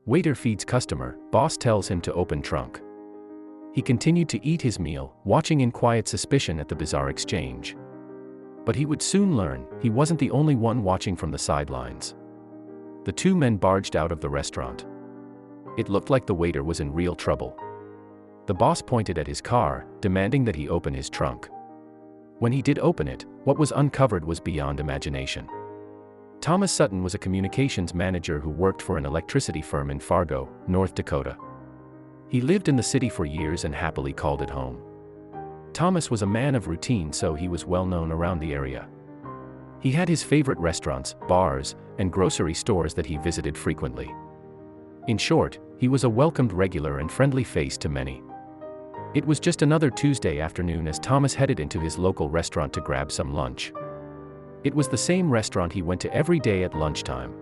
Waiter feeds customer, boss tells him to open trunk. He continued to eat his meal, watching in quiet suspicion at the bizarre exchange. But he would soon learn, he wasn't the only one watching from the sidelines. The two men barged out of the restaurant. It looked like the waiter was in real trouble. The boss pointed at his car, demanding that he open his trunk. When he did open it, what was uncovered was beyond imagination. Thomas Sutton was a communications manager who worked for an electricity firm in Fargo, North Dakota. He lived in the city for years and happily called it home. Thomas was a man of routine, so he was well known around the area. He had his favorite restaurants, bars, and grocery stores that he visited frequently. In short, he was a welcomed regular and friendly face to many. It was just another Tuesday afternoon as Thomas headed into his local restaurant to grab some lunch. It was the same restaurant he went to every day at lunchtime.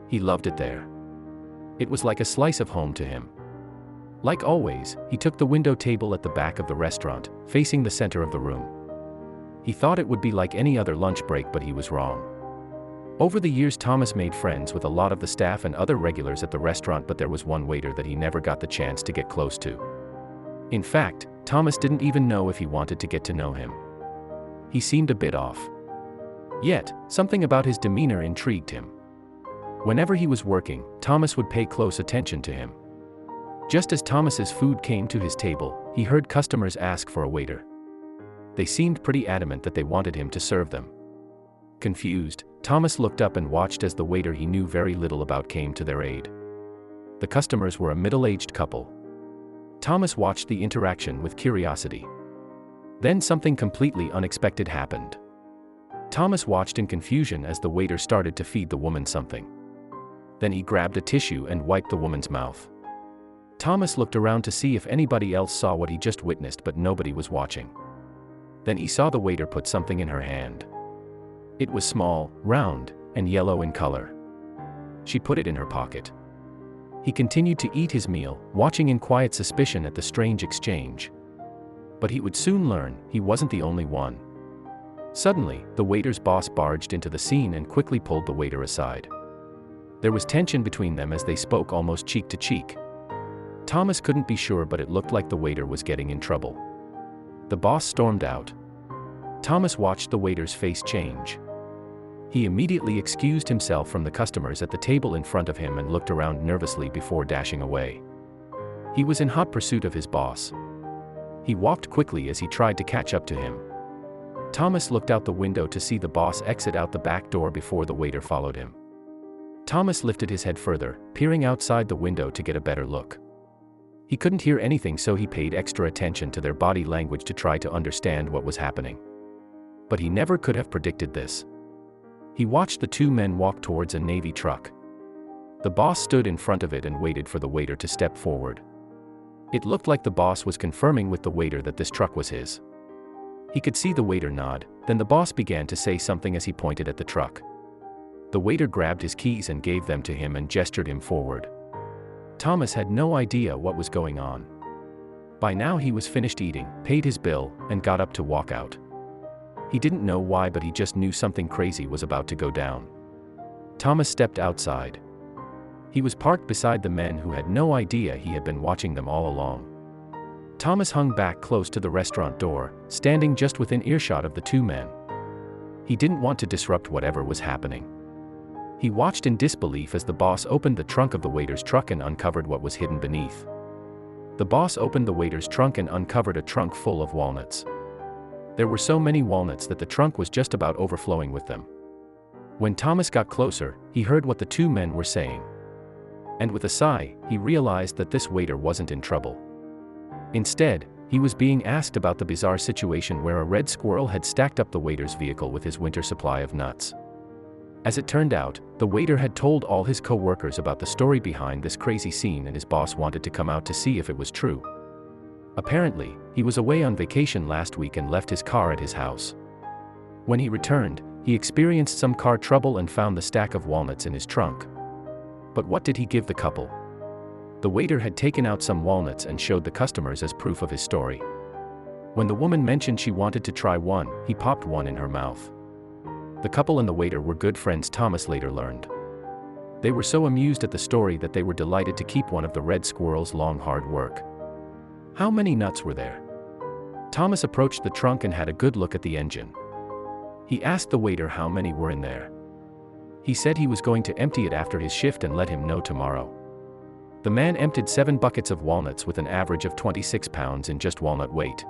He loved it there. It was like a slice of home to him. Like always, he took the window table at the back of the restaurant, facing the center of the room. He thought it would be like any other lunch break, but he was wrong. Over the years, Thomas made friends with a lot of the staff and other regulars at the restaurant, but there was one waiter that he never got the chance to get close to. In fact, Thomas didn't even know if he wanted to get to know him. He seemed a bit off. Yet, something about his demeanor intrigued him. Whenever he was working, Thomas would pay close attention to him. Just as Thomas's food came to his table, he heard customers ask for a waiter. They seemed pretty adamant that they wanted him to serve them. Confused, Thomas looked up and watched as the waiter he knew very little about came to their aid. The customers were a middle-aged couple. Thomas watched the interaction with curiosity. Then something completely unexpected happened. Thomas watched in confusion as the waiter started to feed the woman something. Then he grabbed a tissue and wiped the woman's mouth. Thomas looked around to see if anybody else saw what he just witnessed, but nobody was watching. Then he saw the waiter put something in her hand. It was small, round, and yellow in color. She put it in her pocket. He continued to eat his meal, watching in quiet suspicion at the strange exchange. But he would soon learn, he wasn't the only one. Suddenly, the waiter's boss barged into the scene and quickly pulled the waiter aside. There was tension between them as they spoke almost cheek to cheek. Thomas couldn't be sure, but it looked like the waiter was getting in trouble. The boss stormed out. Thomas watched the waiter's face change. He immediately excused himself from the customers at the table in front of him and looked around nervously before dashing away. He was in hot pursuit of his boss. He walked quickly as he tried to catch up to him. Thomas looked out the window to see the boss exit out the back door before the waiter followed him. Thomas lifted his head further, peering outside the window to get a better look. He couldn't hear anything, so he paid extra attention to their body language to try to understand what was happening. But he never could have predicted this. He watched the two men walk towards a Navy truck. The boss stood in front of it and waited for the waiter to step forward. It looked like the boss was confirming with the waiter that this truck was his. He could see the waiter nod, then the boss began to say something as he pointed at the truck. The waiter grabbed his keys and gave them to him and gestured him forward. Thomas had no idea what was going on. By now he was finished eating, paid his bill, and got up to walk out. He didn't know why, but he just knew something crazy was about to go down. Thomas stepped outside. He was parked beside the men who had no idea he had been watching them all along. Thomas hung back close to the restaurant door, standing just within earshot of the two men. He didn't want to disrupt whatever was happening. He watched in disbelief as the boss opened the trunk of the waiter's truck and uncovered what was hidden beneath. The boss opened the waiter's trunk and uncovered a trunk full of walnuts. There were so many walnuts that the trunk was just about overflowing with them. When Thomas got closer, he heard what the two men were saying. And with a sigh, he realized that this waiter wasn't in trouble. Instead, he was being asked about the bizarre situation where a red squirrel had stacked up the waiter's vehicle with his winter supply of nuts. As it turned out, the waiter had told all his co-workers about the story behind this crazy scene, and his boss wanted to come out to see if it was true. Apparently, he was away on vacation last week and left his car at his house. When he returned, he experienced some car trouble and found the stack of walnuts in his trunk. But what did he give the couple? The waiter had taken out some walnuts and showed the customers as proof of his story. When the woman mentioned she wanted to try one, he popped one in her mouth. The couple and the waiter were good friends, Thomas later learned. They were so amused at the story that they were delighted to keep one of the red squirrel's long hard work. How many nuts were there? Thomas approached the trunk and had a good look at the engine. He asked the waiter how many were in there. He said he was going to empty it after his shift and let him know tomorrow. The man emptied 7 buckets of walnuts with an average of 26 pounds in just walnut weight.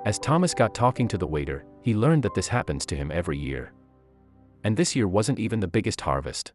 As Thomas got talking to the waiter, he learned that this happens to him every year. And this year wasn't even the biggest harvest.